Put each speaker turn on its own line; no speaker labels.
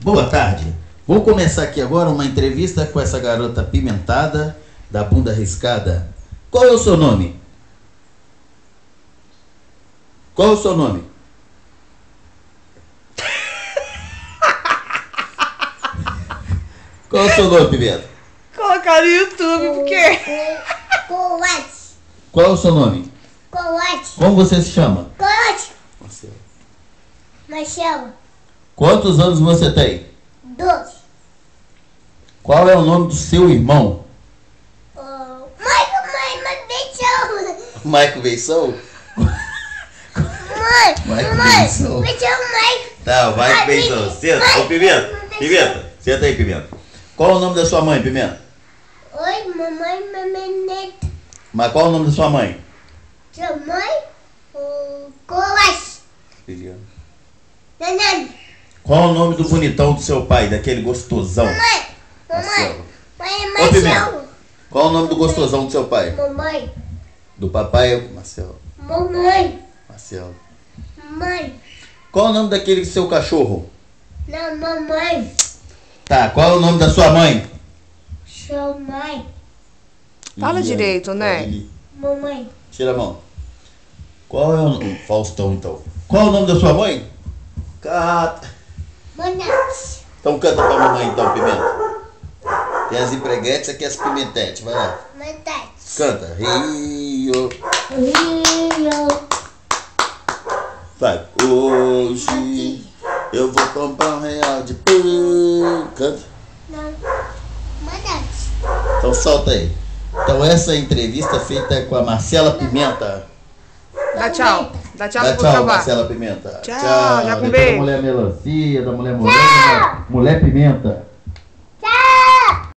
Boa tarde. Vou começar aqui agora uma entrevista com essa garota apimentada, da bunda riscada. Qual é o seu nome? Qual é o seu nome? Qual é o seu nome, Pimenta?
Colocar no YouTube, porque...
Coate.
Qual é o seu nome?
Coate.
Como você se chama?
Coate.
Marcelo.
Marcelo.
Quantos anos você tem?
12.
Qual é o nome do seu irmão? Maico Beição? Maico Beição. Tá, o Maico Beição. Senta, ô Pimenta. Pimenta, senta aí, Pimenta. Qual é o nome da sua mãe, Pimenta?
Oi, mamãe neta.
Mas qual é o nome da sua mãe?
Sua mãe? Coate. Nanã.
Qual é o nome do bonitão do seu pai, daquele gostosão?
Mamãe.
Marcelo.
Mãe,
Ô, Pimenta.
Marcelo.
Qual é o nome do gostosão do seu pai?
Mamãe.
Do papai é Marcelo.
Mamãe.
Marcelo.
Mãe.
Qual é o nome daquele seu cachorro?
Não, mamãe.
Tá, qual é o nome da sua mãe?
Sua mãe.
Fala
Liliane.
direito, né?
Lili.
Mamãe.
Tira a mão. Qual é o nome? Faustão, então. Qual é o nome da sua mãe? Cata.
Manate.
Então canta pra mamãe, então, Pimenta. Tem as empreguetes, aqui as pimentetes. Vai lá.
Manate.
Canta. Rio.
Rio.
Vai. Hoje eu vou comprar R$1 de pão. Canta.
Não. Manate.
Então solta aí. Então essa entrevista feita com a Marcela Pimenta.
Dá tchau. Dá tchau
Dá
pro
tchau,
trabalho.
Marcela Pimenta.
Tchau, já com
Depois
beijo.
da mulher melancia, da mulher morena, mulher pimenta.